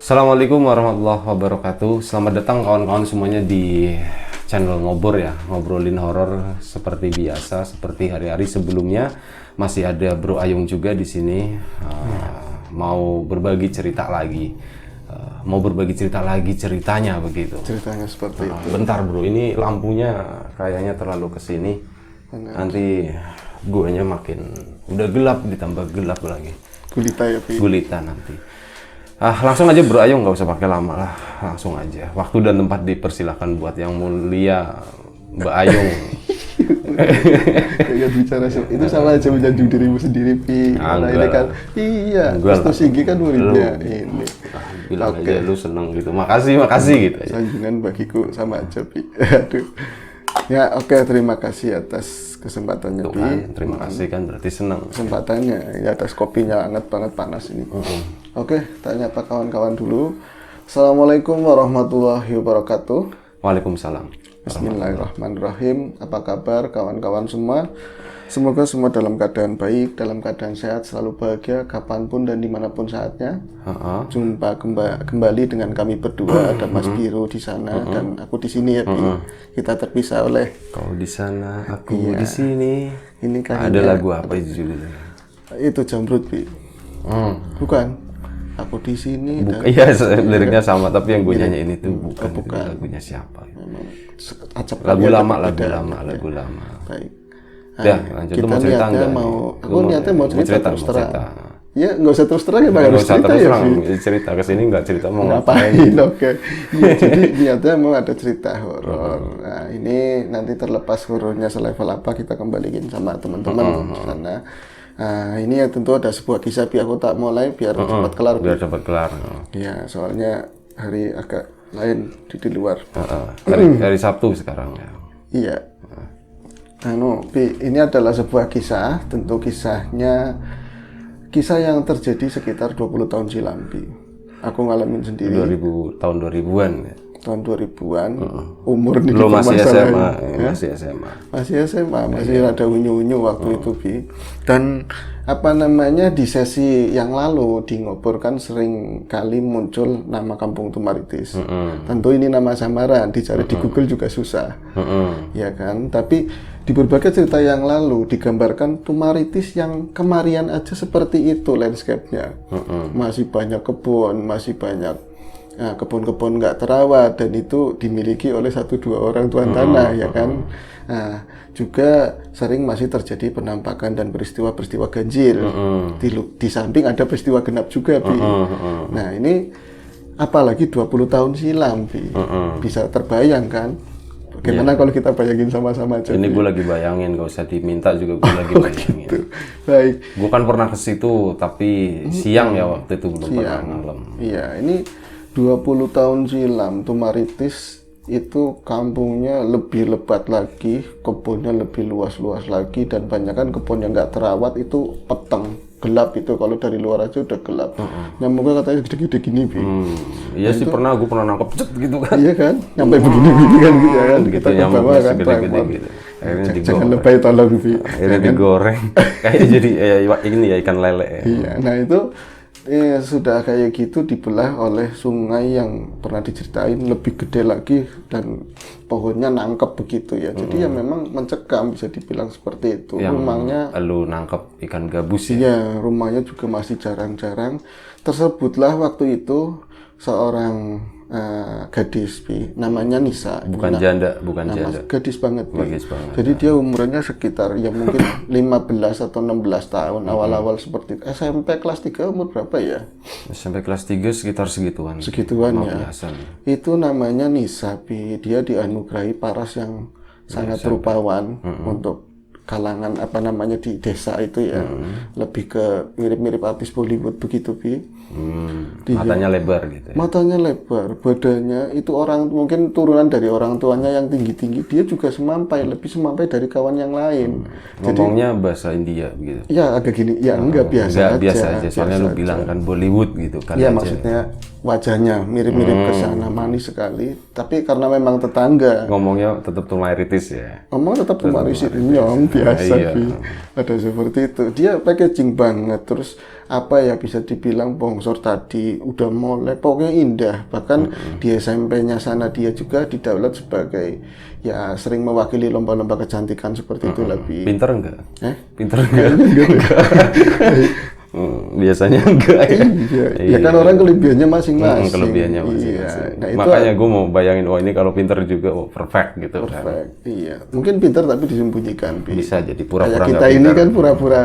Assalamualaikum warahmatullahi wabarakatuh. Selamat datang kawan-kawan semuanya di channel Ngobor ya, ngobrolin horor seperti biasa, seperti hari-hari sebelumnya. Masih ada Bro Ayung juga di sini, mau berbagi cerita lagi, ceritanya begitu. Ceritanya seperti itu. Bentar bro, ini lampunya kayaknya terlalu kesini. Nanti guanya makin udah gelap, ditambah gelap lagi. Gulita ya, Pi. Gulita nanti. Langsung aja Bro Ayung, nggak usah pakai lama lah, langsung aja. Waktu dan tempat dipersilahkan buat yang mulia Mbak Ayung. Kayak bicara itu sama aja menjunjung dirimu sendiri, Pi. Karena ini kan, iya, Restu Sigi kan muridnya ini. Bilang aja lu seneng gitu, makasih gitu. Sanjungan bagiku sama aja, Pi. Aduh. Ya, oke, terima kasih atas kesempatannya, Pi. Terima kasih kan, berarti seneng. Kesempatannya, ya atas kopinya hangat banget, panas ini. Oke, tanya apa kawan-kawan dulu. Assalamualaikum warahmatullahi wabarakatuh. Waalaikumsalam. Bismillahirrahmanirrahim. Apa kabar kawan-kawan semua? Semoga semua dalam keadaan baik, dalam keadaan sehat, selalu bahagia, kapanpun dan dimanapun saatnya. Jumpa kembali dengan kami berdua, ada Mas Biro di sana dan aku di sini ya, Pi. Kita terpisah oleh kau di sana, aku di sini. Ini kayaknya ada lagu apa itu judulnya? Itu Jamrut, Pi. Bukan. Aku di sini. Iya, liriknya sama, tapi yang gue nyanyiin itu bukan. Lagunya siapa? Lagu lama. Baik. Ya, lanjut. Kita mau cerita niatnya enggak? aku niatnya mau cerita terus terang. Ya, nggak usah terus terang ya, Bang. Nggak Harus usah cerita terus ya, terang. Pi. Cerita kesini nggak cerita mau Ngapain? Oke. Ya, jadi niatnya mau ada cerita horor. Nah, ini nanti terlepas horornya selevel apa kita kembaliin sama teman-teman di sana. Nah, ini ya tentu ada sebuah kisah, Pi. Aku tak mulai biar cepat kelar. Biar cepat kelar. Ya, soalnya hari agak lain di luar. Hari Sabtu sekarang ya. Iya. Pi, ini adalah sebuah kisah, tentu kisah yang terjadi sekitar 20 tahun silam, Pi. Aku ngalamin sendiri. Tahun 2000-an ya. Tahun 2000-an, umur nih belum masih SMA, masih SMA, masih rada unyu-unyu waktu itu, Bi. Dan di sesi yang lalu di Ngobor kan sering kali muncul nama Kampung Tumaritis. Tentu ini nama samaran, dicari di Google juga susah, ya kan? Tapi di berbagai cerita yang lalu digambarkan Tumaritis yang kemarin aja seperti itu landscape-nya. Masih banyak kebun, masih banyak kebun-kebun nggak terawat, dan itu dimiliki oleh 1-2 orang tuan tanah, ya kan. Nah, juga sering masih terjadi penampakan dan peristiwa-peristiwa ganjil. Di samping ada peristiwa genap juga, Bi. Nah, ini apalagi 20 tahun silam, Bi. Bisa terbayang kan? Bagaimana kalau kita bayangin sama-sama aja? Ini gue lagi bayangin, gak usah diminta juga gue lagi bayangin. Gitu. Baik. Gue kan pernah ke situ, tapi siang ya waktu itu, belum pernah malam. Iya, ini 20 tahun silam Tumaritis itu kampungnya lebih lebat lagi, kebunnya lebih luas-luas lagi, dan banyak kan kebun yang nggak terawat itu peteng, gelap itu, kalau dari luar aja udah gelap. Nyamuknya katanya gede-gede gini, Bi. Iya sih, gue pernah nangkep gitu kan. Iya kan, sampai begini-begini kan gitu ya kan. Kita ke bawah kan, gede-gede gitu. Akhirnya jangan lebay tolong, Bi. Akhirnya digoreng, kayak jadi ini ya, ikan lele ya. Iya, nah itu sudah kayak gitu dibelah oleh sungai yang pernah diceritain lebih gede lagi, dan pohonnya nangkep begitu ya. Jadi ya memang mencekam, bisa dibilang seperti itu. Yang rumahnya lu nangkep ikan gabus ya? Iya, rumahnya juga masih jarang-jarang. Tersebutlah waktu itu seorang gadis, Bi, namanya Nisa. Bukan janda. Gadis banget, Bi. Gadis banget. Jadi dia umurnya sekitar ya mungkin 15 atau 16 tahun, awal-awal seperti itu. SMP kelas 3 umur berapa ya? SMP kelas 3 sekitar segituan. Segituan ya. Biasa. Itu namanya Nisa, Bi. Dia dianugerahi paras yang sangat rupawan untuk kalangan di desa itu ya. Lebih ke mirip-mirip artis Bollywood begitu, Bi. Matanya lebar gitu ya? Matanya lebar, badannya itu mungkin turunan dari orang tuanya yang tinggi-tinggi. Dia juga lebih semampai dari kawan yang lain. Ngomongnya bahasa India gitu? Ya agak gini, ya enggak biasa aja. Soalnya lu bilang kan Bollywood gitu kan. Iya, maksudnya wajahnya mirip-mirip ke sana, manis sekali. Tapi karena memang tetangga. Ngomongnya tetap Tumaritis ya? Ngomong tetap Tumaritis, nyong. biasa Iya. Bi. Ada seperti itu. Dia packaging banget. Terus apa ya, bisa dibilang bongsor tadi udah mulai pokoknya indah. Bahkan di SMP-nya sana dia juga didaulat sebagai ya sering mewakili lomba-lomba kecantikan seperti itu lebih. Pinter enggak? Eh? Pinter enggak? Biasanya enggak ya. Iya. Ya kan orang kelebihannya masing-masing. Kelebihannya masing-masing. Iya. Nah, itu makanya gue mau bayangin, oh ini kalau pinter juga, oh perfect gitu kan. perfect. Iya. Mungkin pintar tapi disembunyikan. Bi. Bisa jadi Kayak pura-pura kita nggak ini pinter. kan pura-pura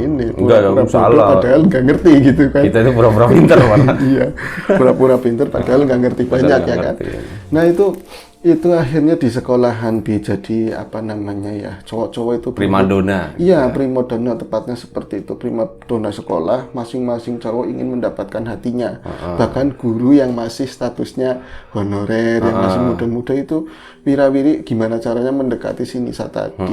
ini, Enggak, pura-pura salah. bodoh padahal nggak ngerti gitu kan. Kita itu pura-pura pinter malah. Iya, pura-pura pinter padahal nggak ngerti banyak nggak ya kan. ngerti, ya. Nah itu akhirnya di sekolahan Bi, jadi apa namanya ya, cowok-cowok itu Primadona. Iya, primadona tepatnya seperti itu. Primadona sekolah, masing-masing cowok ingin mendapatkan hatinya. Bahkan guru yang masih statusnya honorer, yang masih muda-muda itu wira-wiri gimana caranya mendekati si Nisa tadi.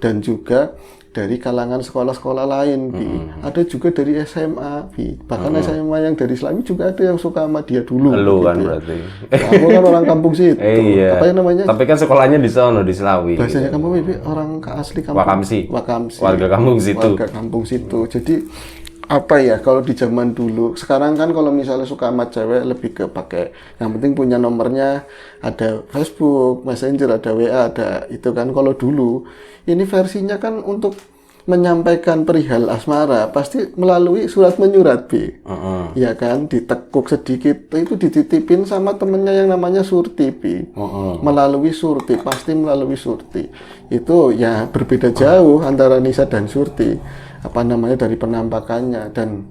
Dan juga dari kalangan sekolah-sekolah lain, Bi. Ada juga dari SMA, Bi. Bahkan SMA yang dari Islami juga ada yang suka sama dia dulu. Lu kan ya. berarti. Nah, aku kan orang kampung situ. Iya. Apa yang namanya? Tapi kan sekolahnya di sana, di Selawi. Bahasanya kamu Bibi, orang asli kampung Wakamsi. Wakamsi. Warga kampung situ. Warga kampung situ. Jadi apa ya, kalau di zaman dulu, sekarang kan kalau misalnya suka sama cewek lebih ke pakai yang penting punya nomornya, ada Facebook, Messenger, ada WA, ada itu kan. Kalau dulu ini versinya kan untuk menyampaikan perihal asmara pasti melalui surat menyurat, Bi. Ya kan, ditekuk sedikit itu dititipin sama temennya yang namanya Surti, Bi. Melalui Surti, pasti melalui Surti. Itu ya berbeda jauh antara Nisa dan Surti. Apa namanya, dari penampakannya dan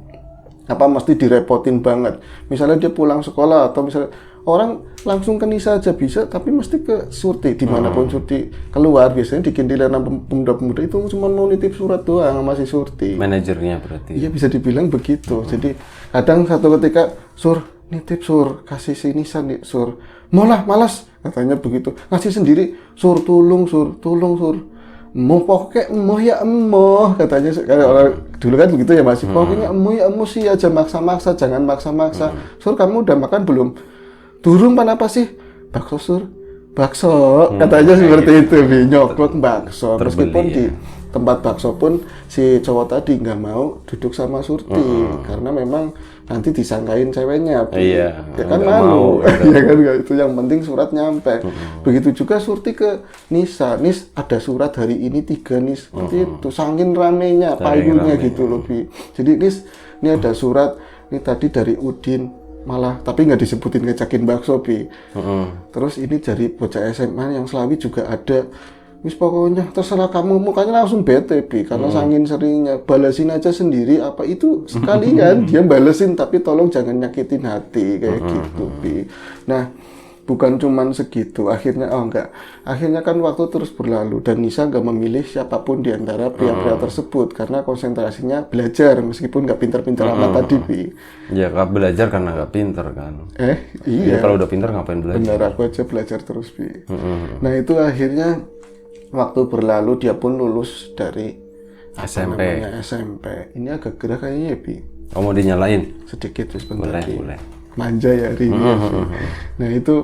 apa mesti direpotin banget. Misalnya dia pulang sekolah atau misalnya orang langsung ke Nisa aja bisa, tapi mesti ke Surti. Dimanapun Surti keluar, biasanya di kindilan pemuda-pemuda itu cuma mau nitip surat doang sama si Surti. Manajernya berarti. Iya, bisa dibilang begitu. Jadi kadang satu ketika, Sur, nitip Sur, kasih si Nisa nih Sur. Malah malas, katanya begitu. Ngasih sendiri, Sur, tolong Sur, tolong Sur. Mau pokoknya emoh ya emoh, katanya kayak orang dulu kan begitu ya Mas. Pokoknya emoh ya emoh sih, aja maksa-maksa, jangan maksa-maksa. Sur, kamu udah makan belum? Durung, pan apa sih? Bakso Sur. Bakso, katanya seperti itu, Bi. Nyoklok bakso. Meskipun di tempat bakso pun si cowok tadi nggak mau duduk sama Surti karena memang nanti disangkain ceweknya, Bi. Iya, Ya kan nggak malu. mau, gitu. Ya kan, itu yang penting surat nyampe. Begitu juga Surti ke Nisa. Nis, ada surat hari ini 3 Nis. Seperti itu, sangin ramenya, payungnya gitu loh, Bi. Jadi Nis, ini ada surat, ini tadi dari Udin. Malah, tapi nggak disebutin ngecakin bakso, Bi. Terus ini dari bocah SMA yang Selawi juga ada. Wis pokoknya terserah kamu, mukanya langsung bete, Bi. Karena sangin seringnya, balesin aja sendiri apa itu sekalian. Dia balesin, tapi tolong jangan nyakitin hati kayak gitu, Bi. Nah, bukan cuman segitu, akhirnya akhirnya kan waktu terus berlalu dan Nisa nggak memilih siapapun di antara pria-pria tersebut karena konsentrasinya belajar meskipun nggak pinter-pinter amat tadi, Bi. Ya, nggak belajar karena nggak pinter kan. Iya. Ya, kalau udah pinter ngapain belajar? Benar, aku aja belajar terus, Bi. Nah, itu akhirnya waktu berlalu dia pun lulus dari SMP. Ini agak gerah kayaknya ya, Bi. Oh, mau dinyalain? Sedikit sebentar. Boleh. Manja ya hari ini. Nah, itu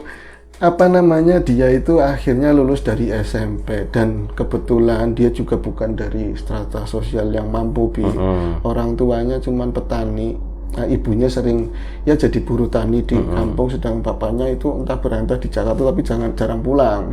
apa namanya, dia itu akhirnya lulus dari SMP dan kebetulan dia juga bukan dari strata sosial yang mampu, Bi. Orang tuanya cuman petani. Nah, ibunya sering ya jadi buruh tani di kampung, sedang bapaknya itu entah berantah di Jakarta tapi jarang pulang.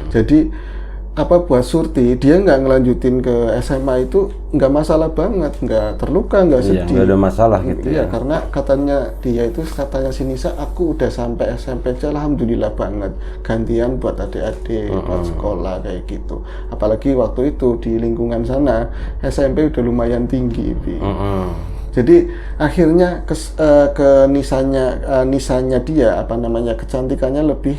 Jadi apa buat Surti, dia nggak ngelanjutin ke SMA itu nggak masalah banget, nggak terluka, nggak Iya, sedih. nggak ada masalah gitu Iya, ya. karena katanya si Nisa, aku udah sampai SMP aja alhamdulillah banget, gantian buat adik-adik, buat sekolah kayak gitu. Apalagi waktu itu di lingkungan sana SMP udah lumayan tinggi, Bi. Jadi akhirnya ke Nisanya dia apa namanya, kecantikannya lebih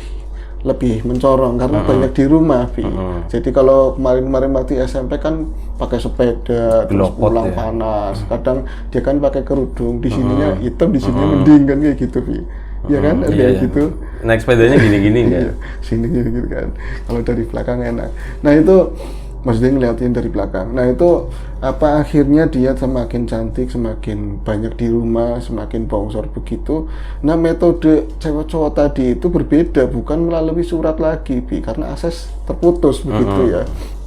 mencorong karena banyak di rumah, Bi. Jadi kalau kemarin waktu SMP kan pakai sepeda, terus Gelopot pulang ya. panas. Kadang dia kan pakai kerudung, di sininya hitam, di sininya mending kan kayak gitu, Bi. Ya kan, ada Iya. gitu. Naik sepedanya gini-gini Iya, kan? sini gitu kan. Kalau dari belakang enak. Nah, itu maksudnya ngeliatin dari belakang. Nah, itu apa akhirnya dia semakin cantik, semakin banyak di rumah, semakin bongsor begitu. Nah, metode cewek cowok tadi itu berbeda, bukan melalui surat lagi, Bi, karena akses terputus begitu ya.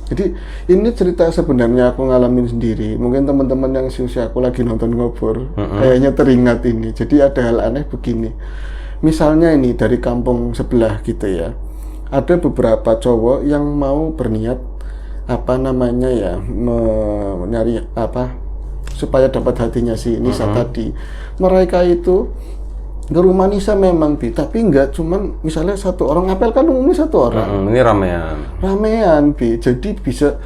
Jadi ini cerita sebenarnya aku ngalamin sendiri. Mungkin teman-teman yang seusia aku lagi nonton Ngobor, kayaknya teringat ini. Jadi ada hal aneh begini. Misalnya ini dari kampung sebelah gitu ya. Ada beberapa cowok yang mau berniat apa namanya ya, nyari apa supaya dapat hatinya si Nisa tadi. Mereka itu ke rumah Nisa memang tapi enggak cuman misalnya satu orang ngapel kan umumnya satu orang. Ini ramean jadi bisa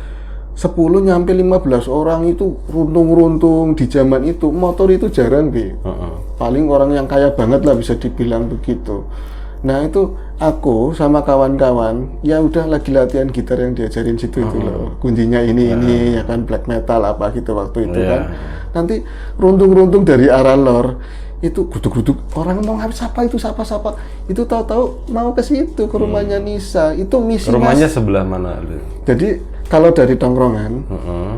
10 nyampe 15 orang itu runtung-runtung. Di zaman itu motor itu jarang paling orang yang kaya banget lah bisa dibilang begitu. Nah itu aku sama kawan-kawan ya udah lagi latihan gitar yang diajarin situ itu loh, kuncinya ini ya kan, black metal apa gitu waktu itu kan. Nanti runtung-runtung dari arah lor itu guduk-guduk orang mau ngapis siapa itu tahu-tahu mau ke situ ke rumahnya Nisa. Itu misi rumahnya sebelah mana? Jadi kalau dari tongkrongan,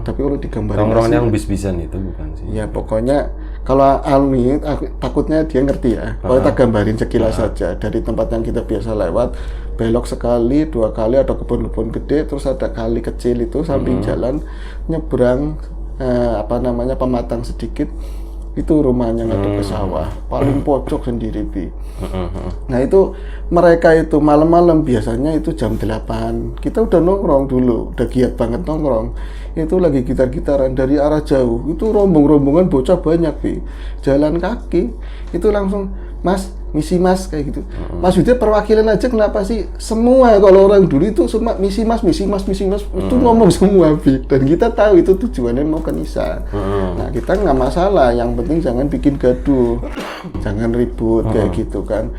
tapi kalau digambarin tongkrongan yang bis-bisan itu bukan sih? Ya pokoknya kalau Almi takutnya dia ngerti ya. Kalau kita gambarin sekilas saja dari tempat yang kita biasa lewat, belok sekali, 2 kali ada kebun-kebun gede, terus ada kali kecil itu samping jalan, nyebrang apa namanya pematang sedikit. Itu rumahnya ngadep ke sawah, paling pojok sendiri Nah itu mereka itu malam-malam biasanya itu jam 8 kita udah nongkrong dulu, udah giat banget nongkrong. Itu lagi gitar-gitaran dari arah jauh, itu rombongan bocah banyak jalan kaki, itu langsung mas, misi mas kayak gitu. Maksudnya perwakilan aja kenapa sih semua kalau orang dulu itu semua misi mas itu ngomong semua dan kita tahu itu tujuannya mau ke Nisa. Nah kita nggak masalah, yang penting jangan bikin gaduh, jangan ribut kayak gitu kan.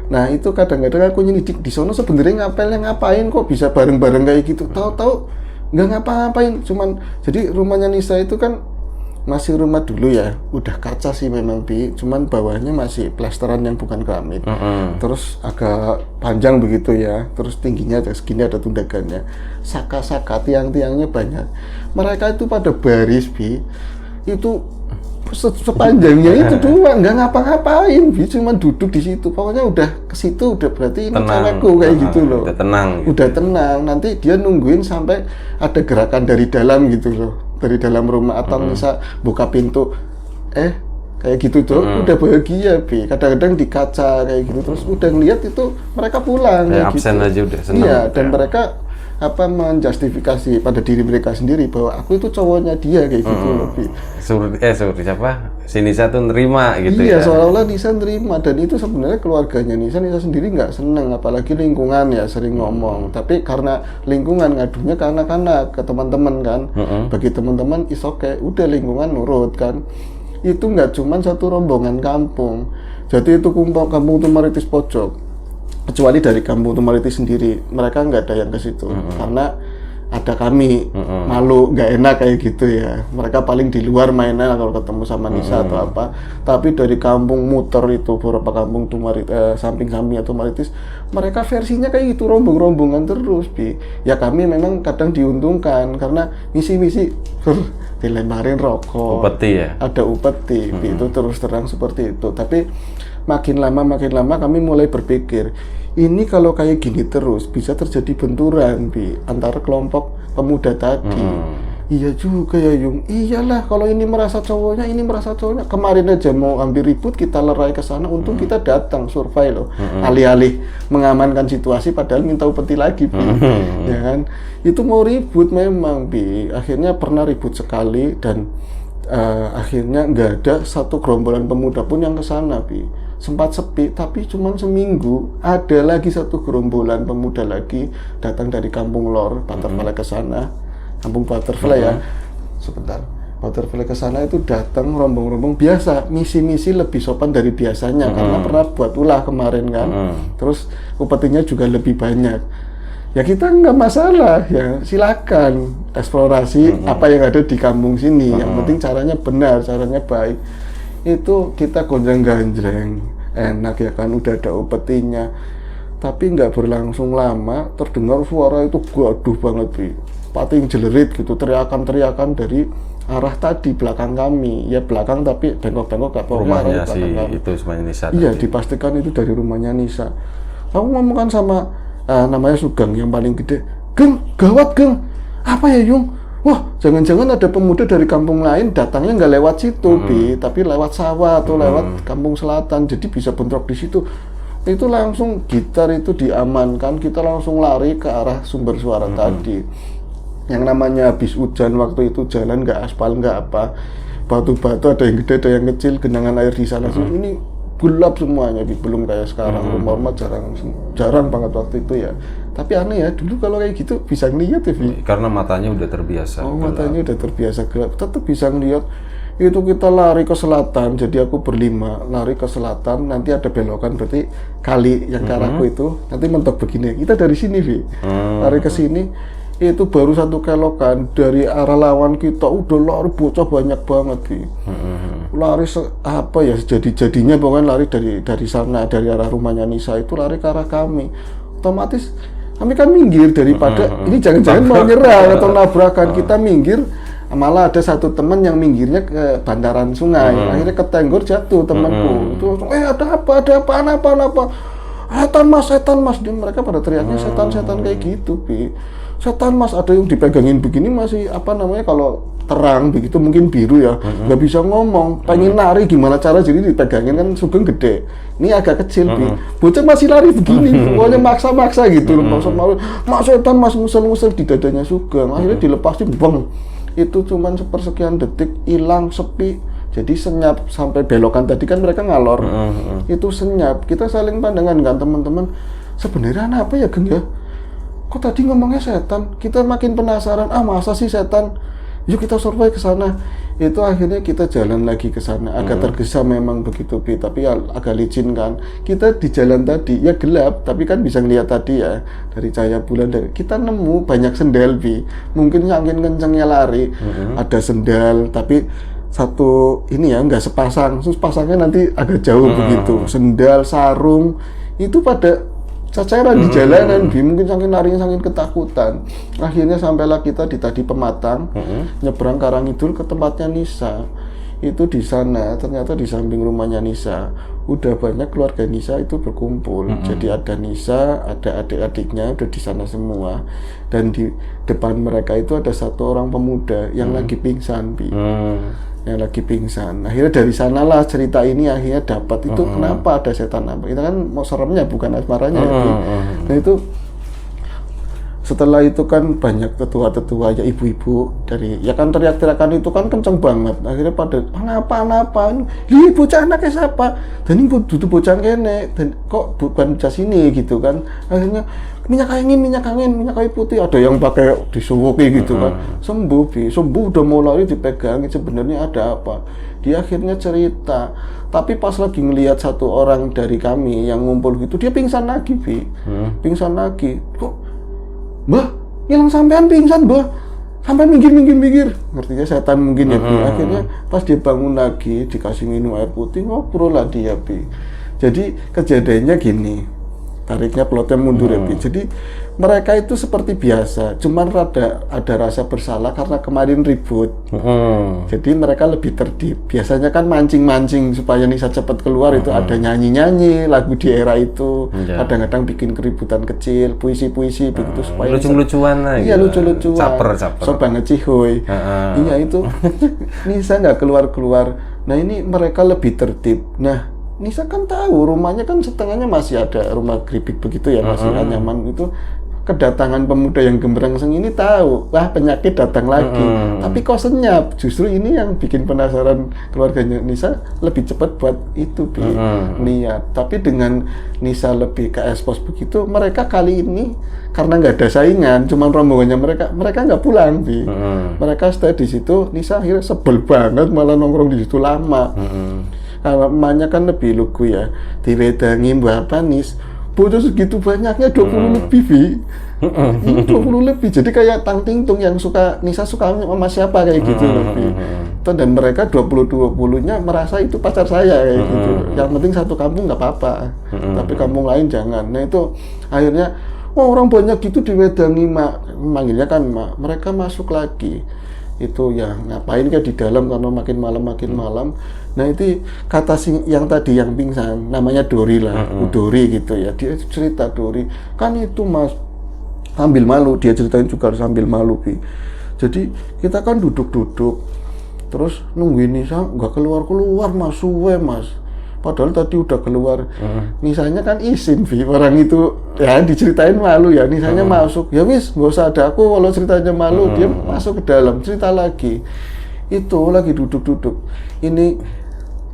Nah itu kadang-kadang aku nyelidik di sono sebenarnya ngapain kok bisa bareng-bareng kayak gitu. Tahu-tahu nggak ngapa-ngapain, cuman jadi rumahnya Nisa itu kan masih rumah dulu ya, udah kaca sih memang cuman bawahnya masih plesteran yang bukan keramik. Terus agak panjang begitu ya, terus tingginya segini ada tundagannya, saka-saka tiang-tiangnya banyak. Mereka itu pada baris itu sepanjangnya itu doang, nggak ngapa-ngapain cuman duduk di situ. Pokoknya udah ke situ udah berarti ini cewekku kayak gitu loh. Udah tenang, nanti dia nungguin sampai ada gerakan dari dalam gitu loh, dari dalam rumah atau bisa buka pintu kayak gitu tuh udah bahagia kadang-kadang di kaca kayak gitu, terus udah ngeliat itu mereka pulang kayak absen gitu. aja udah senang. Iya, dan mereka menjustifikasi pada diri mereka sendiri bahwa aku itu cowoknya dia kayak gitu loh. Seperti siapa? Si Nisa tuh nerima gitu ya. Iya, seolah-olah Nisa nerima, dan itu sebenarnya keluarganya Nisa sendiri nggak seneng, apalagi lingkungan ya sering ngomong. Tapi karena lingkungan ngadunya ke anak-anak, ke teman-teman kan. Bagi teman-teman is okay, udah lingkungan nurut kan. Itu nggak cuma satu rombongan kampung. Jadi itu kampung Tumaritis pojok. Kecuali dari kampung Tumaritis sendiri, mereka nggak ada yang ke situ karena ada kami, malu nggak enak kayak gitu ya. Mereka paling di luar mainnya kalau ketemu sama Nisa atau apa. Tapi dari kampung muter itu beberapa kampung samping-sampingnya Tumaritis, mereka versinya kayak gitu, rombongan terus ya. Kami memang kadang diuntungkan karena misi-misi dilemparin rokok, upeti ya, ada upeti itu terus terang seperti itu. Tapi makin lama kami mulai berpikir, ini kalau kayak gini terus bisa terjadi benturan antara kelompok pemuda tadi. Iya juga ya Yung, iyalah kalau ini merasa cowoknya, ini merasa cowoknya. Kemarin aja mau ambil ribut, kita lerai ke sana, untung kita datang survei loh, alih-alih mengamankan situasi padahal minta upeti lagi ya kan. Itu mau ribut memang akhirnya pernah ribut sekali dan akhirnya nggak ada satu gerombolan pemuda pun yang ke sana sempat sepi, tapi cuma seminggu ada lagi satu gerombolan pemuda lagi datang dari kampung Lor Butterfly ke sana, kampung Butterfly ya. Sebentar, Butterfly ke sana itu datang rombong-rombong biasa, misi-misi lebih sopan dari biasanya karena pernah buat ulah kemarin kan. Terus upetinya juga lebih banyak. Ya kita nggak masalah ya, silakan eksplorasi apa yang ada di kampung sini. Yang penting caranya benar, caranya baik. Itu kita gonjang-ganjreng, enak ya kan, udah ada upetinya. Tapi nggak berlangsung lama, terdengar suara itu gaduh banget pating jelerit gitu, teriakan-teriakan dari arah tadi belakang kami. Ya belakang tapi bengkok-bengkok gak apa-apa. Rumahnya si itu semuanya Nisa. Iya, dipastikan itu dari rumahnya Nisa. Aku ngomong kan sama namanya Sugeng yang paling gede, Geng, gawat Geng, apa ya Yung? Wah, jangan-jangan ada pemuda dari kampung lain datangnya nggak lewat situ, Bi, tapi lewat sawah atau lewat kampung selatan, jadi bisa bentrok di situ. Itu langsung gitar itu diamankan, kita langsung lari ke arah sumber suara tadi. Yang namanya habis hujan waktu itu jalan nggak aspal nggak apa, batu-batu ada yang gede ada yang kecil, genangan air di sana. Ini gelap semuanya, Bi. Belum kayak sekarang. Rumah-rumah jarang banget waktu itu ya. Tapi aneh ya, dulu kalau kayak gitu bisa ngeliat ya, Bi. Karena matanya udah terbiasa. Oh, matanya udah terbiasa gelap, tetap bisa ngeliat. Itu kita lari ke selatan, jadi aku berlima lari ke selatan, nanti ada belokan berarti kali yang ke arahku itu nanti mentok begini. Kita dari sini, Vi. Lari ke sini, itu baru satu kelokan dari arah lawan kita udah lari bocah banyak banget, Vi. Lari apa ya jadi-jadinya pokoknya lari dari sana, dari arah rumahnya Nisa itu lari ke arah kami. Otomatis kami kan minggir daripada ini jangan-jangan mau nyerang atau nabrakan, kita minggir. Malah ada satu teman yang minggirnya ke bantaran sungai, akhirnya ketenggor jatuh temanku. Itu langsung, ada apa? Setan mas, dia mereka pada teriaknya setan kayak gitu, Bi. Setan mas, ada yang dipegangin begini masih apa namanya kalau terang begitu mungkin biru ya, nggak bisa ngomong, pengen lari gimana cara jadi dipegangin kan Sugeng gede, ini agak kecil, Bi. Bocah masih lari begini, pokoknya maksa gitu, mas setan mas ngusel di dadanya Sugeng, akhirnya dilepasin, bang. Itu cuman sepersekian detik hilang sepi, jadi senyap sampai belokan tadi kan mereka ngalor, itu senyap, kita saling pandangan kan teman-teman, sebenarnya apa ya Geng ya, kok tadi ngomongnya setan, kita makin penasaran, masa sih setan, yuk kita survei ke sana. Itu akhirnya kita jalan lagi ke sana, agak tergesa memang begitu, Bi, tapi ya agak licin kan. Kita di jalan tadi ya gelap, tapi kan bisa ngeliat tadi ya dari cahaya bulan. Kita nemu banyak sendal, Bi. Mungkin saking kencengnya lari, ada sendal, tapi satu ini ya nggak sepasang, terus pasangnya nanti agak jauh begitu. Sendal, sarung itu pada cacaran di jalanan, Bi. Mungkin saking larinya saking ketakutan. Akhirnya sampailah kita di tadi Pematang, nyebrang Karangidul ke tempatnya Nisa. Itu di sana ternyata di samping rumahnya Nisa udah banyak keluarga Nisa itu berkumpul. Jadi ada Nisa, ada adik-adiknya udah di sana semua. Dan di depan mereka itu ada satu orang pemuda yang lagi pingsan, Bi. Yang lagi pingsan. Akhirnya dari sanalah cerita ini akhirnya dapat itu kenapa ada setan apa. Itu kan mau seremnya bukan asmaranya ya. Nah itu setelah itu kan banyak tetua-tetua ya ibu-ibu dari ya kan teriak-teriakan itu kan kenceng banget. Akhirnya pada apa ini bocah anaknya siapa, dan ini duduk bocah kene dan kok bukan bocah sini gitu kan. Akhirnya minyak kayu putih, ada yang pakai disuwuki gitu kan, sembuh udah mau lari dipegangin, sebenarnya ada apa. Dia akhirnya cerita, tapi pas lagi ngelihat satu orang dari kami yang ngumpul gitu, dia pingsan lagi, Bi. Pingsan lagi. Kok Mbah, hilang sampean pingsan, Mbah. Sampai minggir. Ngertinya setan mungkin ya, Bi. Akhirnya pas dia bangun lagi, dikasih minum air putih, ngobrol lah dia, Bi. Jadi kejadiannya gini, tariknya plotnya mundur ya, Bi. Jadi mereka itu seperti biasa, cuman ada rasa bersalah karena kemarin ribut. Jadi mereka lebih tertib. Biasanya kan mancing supaya Nisa cepat keluar, itu ada nyanyi lagu di era itu. Kadang-kadang bikin keributan kecil, puisi-puisi begitu supaya lucu-lucuan lah. Iya, lucu-lucuan. Caper. So banget cihoy. Iya itu. Nisa nggak keluar. Nah ini mereka lebih tertib. Nah Nisa kan tahu rumahnya kan setengahnya masih ada rumah keripik begitu ya, masih nyaman itu. Kedatangan pemuda yang gembrangseng ini tahu, wah penyakit datang lagi. Tapi kok senyap, justru ini yang bikin penasaran keluarganya Nisa lebih cepat buat itu, Bi, niat. Tapi dengan Nisa lebih ke ekspos begitu, mereka kali ini karena nggak ada saingan, cuman rombongannya mereka nggak pulang, Bi. Mereka stay di situ. Nisa akhirnya sebel banget malah nongkrong di situ lama. Karena emaknya kan lebih lugu ya, diwedangi Mbak Panis. Bocah segitu banyaknya 20 lebih, Bi. 20 lebih. Jadi kayak Tang Tingtung yang Nisa suka sama siapa kayak gitu loh, Bi. Dan mereka 20-20-nya merasa itu pacar saya kayak gitu. Yang penting satu kampung nggak apa-apa. Tapi kampung lain jangan. Nah itu akhirnya orang banyak gitu diwedangi, Mak. Manggilnya kan Mak. Mereka masuk lagi. Itu ya ngapain kayak di dalam karena makin malam. Nah itu kata yang tadi yang pingsan namanya Dori lah, Dori gitu ya. Dia cerita Dori kan itu Mas, sambil malu, dia ceritain juga sambil malu Bi. Jadi kita kan duduk-duduk terus nungguin Nisa nggak keluar mas, suwe mas, padahal tadi udah keluar. Nisanya kan izin Bi, orang itu ya diceritain malu ya, Nisanya masuk, ya wis nggak usah ada aku kalau ceritanya malu. Dia masuk ke dalam cerita lagi, itu lagi duduk-duduk. Ini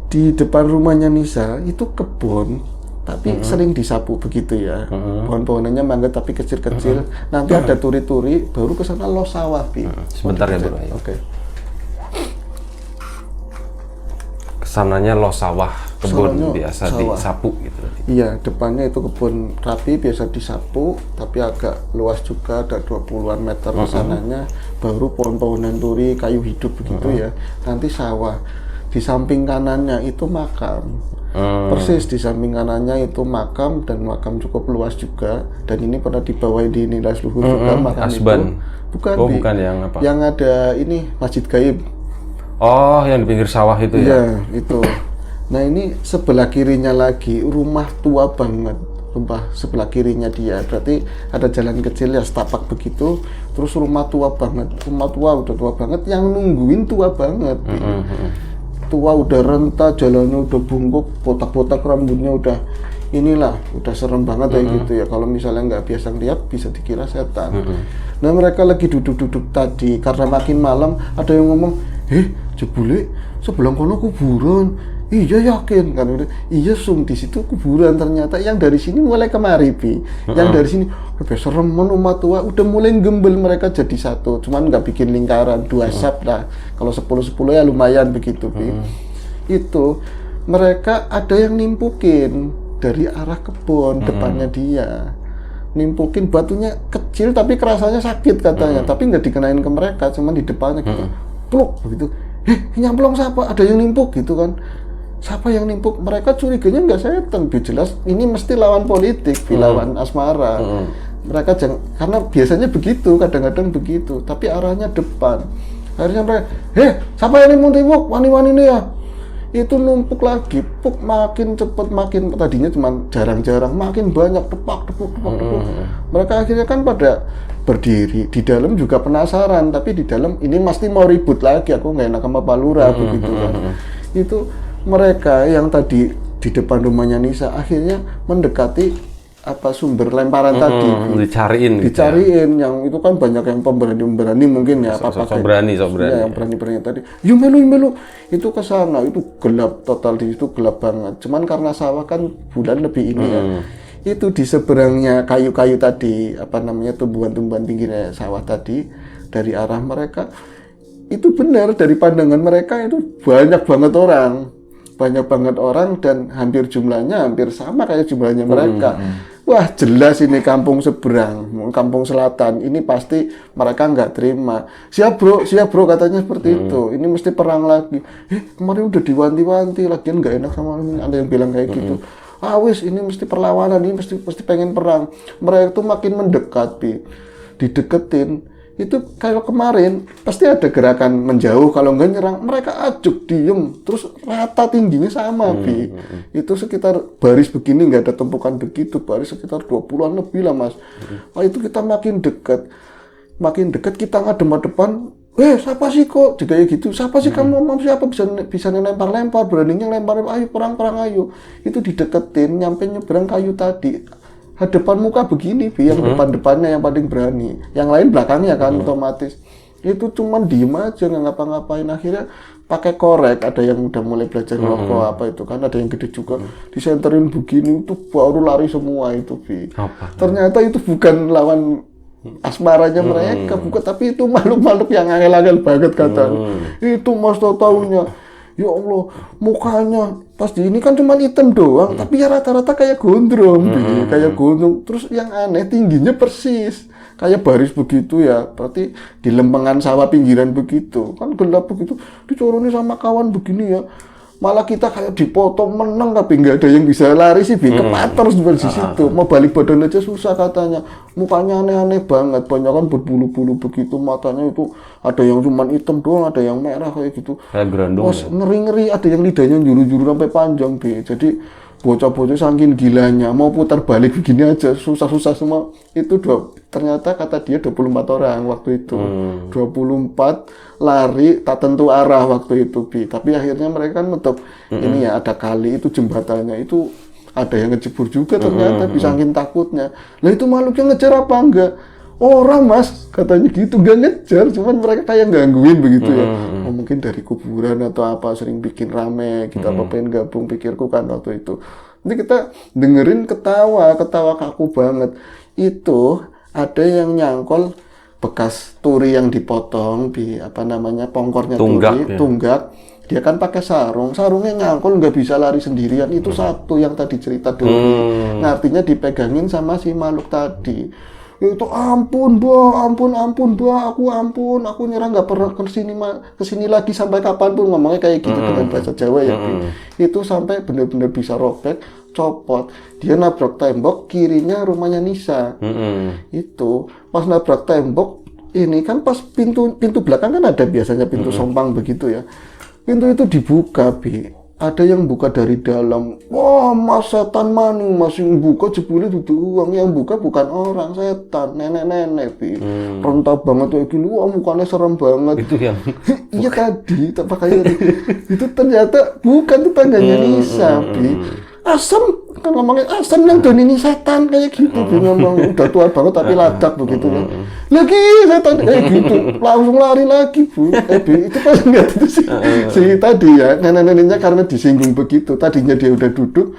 di depan rumahnya Nisa itu kebun tapi sering disapu begitu ya, pohon-pohonannya mangga tapi kecil-kecil. Nanti ada turi-turi, baru ke sana los sawah Bi. Sebentar ya Bro. Oke. Kesananya los sawah, kebun Soalnya biasa sawah. disapu gitu. Iya, depannya itu kebun rapi biasa disapu, tapi agak luas juga, ada 20-an meter ke sananya, baru pohon-pohonan turi, kayu hidup begitu ya. Nanti sawah. Di samping kanannya itu makam. Persis di samping kanannya itu makam, dan makam cukup luas juga, dan ini pernah dibawain di nilai luhur juga makam Asban. itu. Bukan, Oh, Bi. bukan yang apa? Yang ada ini Masjid Gaib. Oh, yang di pinggir sawah itu ya? Iya, itu. Nah, ini sebelah kirinya lagi rumah tua banget. Rumah sebelah kirinya dia. Berarti ada jalan kecil ya, setapak begitu. Terus rumah tua banget. Rumah tua udah tua banget, yang nungguin tua banget. Bi. Tua udah renta, jalannya udah bungkuk, botak-botak rambutnya udah inilah, udah serem banget kayak gitu ya. Kalau misalnya nggak biasa lihat bisa dikira setan. Nah, mereka lagi duduk-duduk tadi karena makin malam ada yang ngomong, jebule sebelah kono kuburan. Iya yakin kan, iya di situ kuburan. Ternyata yang dari sini mulai kemari Bi, yang dari sini udah serem umat tua, udah mulai gembel mereka jadi satu, cuman nggak bikin lingkaran 2 sap lah. Kalau 10-10 ya lumayan begitu Bi. Itu mereka ada yang nimpukin dari arah kebun depannya dia, nimpukin batunya kecil tapi kerasanya sakit katanya, tapi nggak dikenain ke mereka, cuman di depannya gitu, pluk begitu. Nyamplong siapa? Ada yang nimpuk gitu kan. Siapa yang nimpuk? Mereka curiganya nggak setan, Bi. Jelas ini mesti lawan politik, Bi, lawan asmara. Mereka jangan, karena biasanya begitu, kadang-kadang begitu, tapi arahnya depan. Akhirnya mereka, siapa yang nimpuk? Wani-wani ini ya. Itu numpuk lagi, puk, makin cepet, makin tadinya cuma jarang-jarang, makin banyak, tepuk. Mereka akhirnya kan pada berdiri di dalam juga penasaran, tapi di dalam ini pasti mau ribut lagi, aku nggak enak sama Pak Lurah begitu kan. Itu mereka yang tadi di depan rumahnya Nisa akhirnya mendekati apa sumber lemparan tadi, dicariin yang itu kan banyak yang pemberani mungkin ya, sok berani ya, yang berani tadi yuk melu itu ke sana. Itu gelap total, di situ gelap banget, cuman karena sawah kan bulan lebih ini ya. Itu di seberangnya kayu-kayu tadi, apa namanya, tumbuhan-tumbuhan pinggirnya sawah tadi, dari arah mereka itu benar, dari pandangan mereka itu banyak banget orang dan hampir jumlahnya hampir sama kayak jumlahnya mereka. Wah, jelas ini kampung seberang, kampung selatan, ini pasti mereka nggak terima. Siap bro katanya seperti itu. Ini mesti perang lagi. Kemarin udah diwanti-wanti, lagian nggak enak sama ini. Ada yang bilang kayak gitu. Wis ini mesti perlawanan, ini mesti pengen perang. Mereka itu makin mendekat, Bi. Dideketin. Itu kayak kemarin pasti ada gerakan menjauh, kalau nggak nyerang mereka ajuk diem terus rata tingginya sama Bi. Itu sekitar baris begini, nggak ada tumpukan begitu, baris sekitar 20-an lebih lah Mas. Itu kita makin dekat kita ngadem-ngadepan. Siapa sih kok kayak gitu, siapa sih kamu, siapa bisa lempar beraninya lempar, ayo perang ayo. Itu dideketin nyampe nyebrang kayu tadi. Hadapan muka begini Bi, yang depannya yang paling berani, yang lain belakangnya kan otomatis. Itu cuman diem aja nggak ngapa-ngapain. Akhirnya pakai korek, ada yang udah mulai belajar rokok apa itu kan, ada yang gede juga, disenterin begini itu baru lari semua itu Bi. Ternyata itu bukan lawan asmaranya mereka, bukan, tapi itu makhluk-makhluk yang angel-angel banget katanya. Itu Mas taunya, ya Allah, mukanya pas di ini kan cuma hitam doang, tapi ya rata-rata kayak gondrong, kayak gondrong. Terus yang aneh tingginya persis kayak baris begitu ya, berarti di lempengan sawah pinggiran begitu, kan gelap begitu, dicoroni sama kawan begini ya. Malah kita kayak dipotong menang, tapi nggak ada yang bisa lari sih, kepater di situ. Mau balik badan aja susah katanya. Mukanya aneh-aneh banget, banyak kan berbulu-bulu begitu, matanya itu ada yang cuma hitam doang, ada yang merah kayak gitu. Kayak gerandung. Ngeri-ngeri, ada yang lidahnya juru-juru sampai panjang, Bi. Jadi bocah-bocah saking gilanya mau putar balik begini aja susah-susah semua. Itu ternyata kata dia 24 orang waktu itu. 24 lari tak tentu arah waktu itu, Bi. Tapi akhirnya mereka kan menutup ini ya, ada kali itu jembatannya itu ada yang ngejebur juga ternyata, bisa saking takutnya. Lah itu makhluknya ngejar apa enggak? Orang Mas, katanya gitu, nggak ngejar, cuman mereka kayak gangguin begitu ya. Oh, mungkin dari kuburan atau apa, sering bikin rame, kita apa pengen gabung, pikirku kan waktu itu. Nanti kita dengerin ketawa kaku banget. Itu ada yang nyangkol bekas turi yang dipotong di apa namanya pongkornya turi, tunggak. Dia kan pakai sarungnya nyangkol, nggak bisa lari sendirian. Itu satu yang tadi cerita Dori. Nah, artinya dipegangin sama si makhluk tadi. Itu ampun Mbak, aku nyerah, nggak pernah kesini lagi sampai kapanpun, ngomongnya kayak gitu dengan bahasa Jawa ya. Itu sampai benar-benar bisa robek, copot. Dia nabrak tembok, kirinya rumahnya Nisa. Itu pas nabrak tembok, ini kan pas pintu belakang kan ada biasanya pintu sompang begitu ya. Pintu itu dibuka, Bi. Ada yang buka dari dalam. Wah, Mas, setan maning, Mas, yang buka jebule dudu uang, yang buka bukan orang, setan, nenek-nenek, Bi. Rentap banget kayak gini, wah mukanya serem banget. Itu yang iya tadi, tak pakai itu ternyata bukan tetangganya Nisa, Bi. Asam, kan ngomongin asam yang Doni ini setan kayak gitu, Bi, ngomong udah tua banget tapi ladak begitu ya. Lagi setan kayak gitu, langsung lari lagi, Bu. Bi, itu pas nggak itu si tadi ya, nenek-neneknya karena disinggung begitu, tadinya dia udah duduk,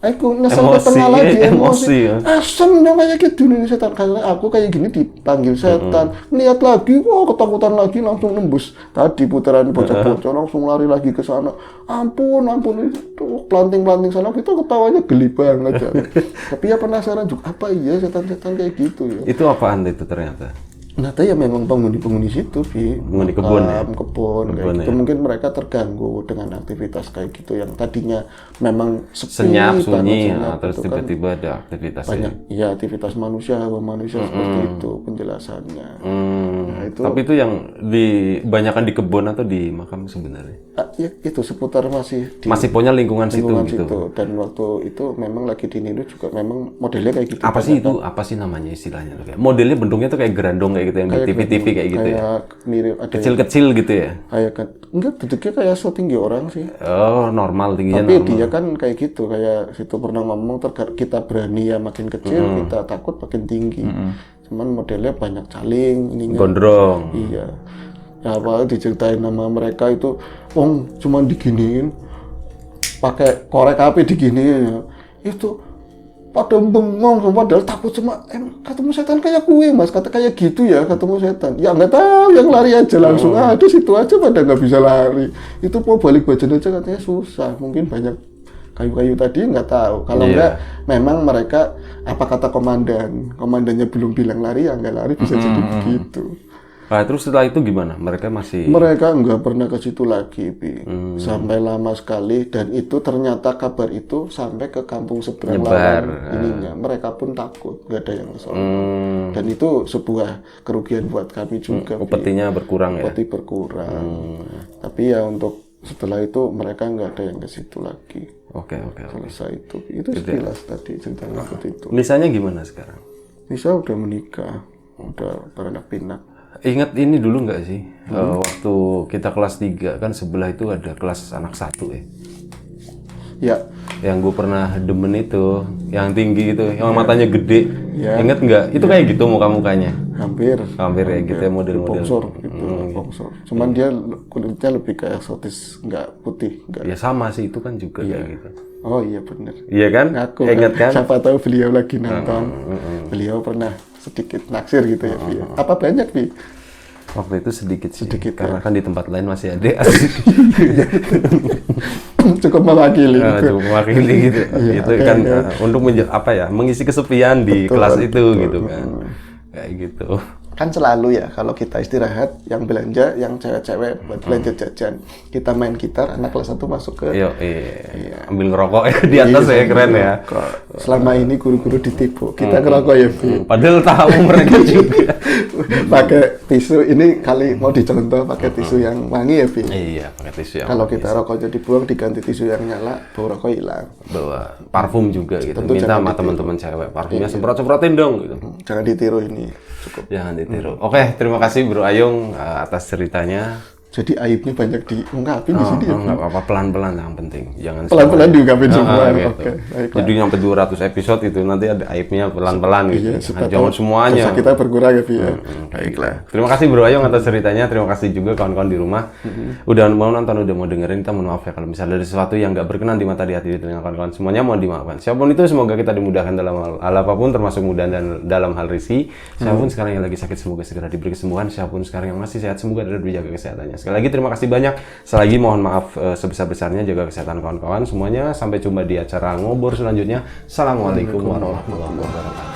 aku nyesel ke tengah lagi, emosi. Ya. Asam dong kayak gitu ini setan, karena aku kayak gini dipanggil setan, lihat lagi, wah ketakutan lagi, langsung nembus tadi putaran bocah-bocah, langsung lari lagi ke sana. Ampun itu planting sana, kita ketawanya geli banget ya. Tapi ya penasaran juga, apa iya setan-setan kayak gitu ya. Itu apaan itu ternyata? Ternyata ya memang penghuni situ, Bi. Penghuni kebun ya? Kebun kayak gitu. Mungkin mereka terganggu dengan aktivitas kayak gitu yang tadinya memang senyap, sunyi, terus tiba-tiba ada aktivitas banyak, ya aktivitas manusia seperti itu penjelasannya. Nah, itu, tapi itu yang dibanyakan di kebun atau di makam sebenarnya? Ya itu seputar masih pokoknya lingkungan situ gitu. Dan waktu itu memang lagi di Nido juga memang modelnya kayak gitu. Apa sih itu? Apa sih namanya istilahnya? Modelnya bentuknya tuh kayak gerandong kayak gitu yang di TV kayak gitu ya. Mirip ada kecil-kecil gitu ya. Kayak kan enggak, bentuknya kayak setinggi orang sih. Oh, normal tingginya. Tapi normal. Dia kan kayak gitu, kayak situ pernah ngomong kita berani ya makin kecil, kita takut makin tinggi. Cuman modelnya banyak caling, ininya. Gondrong. Iya. Ya apa diceritain nama mereka itu, cuman diginiin, pakai korek api diginiin ya. Itu pada bengong, padahal takut cuma ketemu setan kayak kue, Mas, kata kayak gitu ya, ketemu setan. Ya nggak tahu, yang lari aja langsung ada situ aja, pada nggak bisa lari. Itu mau balik badan aja katanya susah, mungkin banyak kayu-kayu tadi nggak tahu. Kalau nggak, memang mereka apa kata komandannya belum bilang lari ya nggak lari, bisa jadi begitu. Nah, terus setelah itu gimana? Mereka nggak pernah ke situ lagi, Bi. Sampai lama sekali, dan itu ternyata kabar itu sampai ke kampung seberang lawan ininya. Mereka pun takut, nggak ada yang kesel. Dan itu sebuah kerugian buat kami juga. Upetinya berkurang ya? Upeti berkurang. Tapi ya untuk setelah itu mereka nggak ada yang ke situ lagi. Oke. Selesai itu. Itu sekilas tadi ceritanya seperti itu. Nisanya gimana sekarang? Nisa udah menikah, udah beranak pinak. Ingat ini dulu nggak sih? Waktu kita kelas 3 kan sebelah itu ada kelas anak 1 ya? Ya. Yang gue pernah demen itu, yang tinggi itu, yang matanya gede. Ya. Ingat nggak? Itu kayak gitu muka-mukanya? Hampir ya gitu ya, model-model. Bongsor. Cuman dia kulitnya lebih kayak eksotis, nggak putih. Nggak. Ya sama sih, itu kan juga kayak gitu. Oh iya benar. Iya kan? Aku ingat kan? Siapa tahu beliau lagi nonton. Beliau pernah sedikit naksir gitu ya, Bi. Apa banyak, Bi? Waktu itu sedikit karena ya. kan di tempat lain masih ada. Cukup mewakili. Cukup mewakili gitu. Itu kan untuk mengisi kesepian di kelas itu gitu kan. Kayak gitu. kan selalu ya kalau kita istirahat yang belanja yang cewek-cewek buat belanja jajan, kita main gitar anak kelas 1 masuk ke ambil ngerokok di atas ya, keren ya. Selama ini guru-guru ditipu, kita ngerokok ya Bi. Padahal tahu mereka juga pakai tisu ini kali mau dicontoh pakai tisu yang wangi ya Bi. Iya, pakai tisu yang kalau kita rokoknya dibuang diganti tisu yang nyala, bau rokok hilang. Bawa parfum juga gitu. Tentu Minta sama teman-teman cewek parfumnya semprot-semprotin dong gitu. Jangan ditiru ini, cukup. Jangan ditiru. Oke, terima kasih Bro Ayung atas ceritanya. Jadi aibnya banyak diungkapin di sini ya. Nggak apa-apa, pelan-pelan yang penting. Jangan Pelan-pelan diungkapin semua. gitu. Oke, baiklah. Jadi sampai 200 episode itu nanti ada aibnya pelan-pelan gitu. Supaya Jangan semuanya. dosa kita berkurang ya Bi ya. Baiklah. Terima kasih Bro Ayung atas ceritanya. Terima kasih juga kawan-kawan di rumah. Udah mau nonton, udah mau dengerin. Kita mohon maaf ya kalau misalnya ada sesuatu yang nggak berkenan di mata, di hati, di telinga kawan-kawan. Semuanya mohon dimaafkan. Siapapun itu, semoga kita dimudahkan dalam hal apapun, termasuk mudah dan dalam hal rezeki. Siapapun sekarang yang lagi sakit, semoga segera diberi kesembuhan. Siapapun sekarang yang masih sehat, semoga ada dijaga kesehatannya. Sekali lagi terima kasih banyak. Sekali lagi mohon maaf sebesar-besarnya, jaga kesehatan kawan-kawan semuanya. Sampai jumpa di acara ngobrol selanjutnya. Assalamualaikum warahmatullahi wabarakatuh.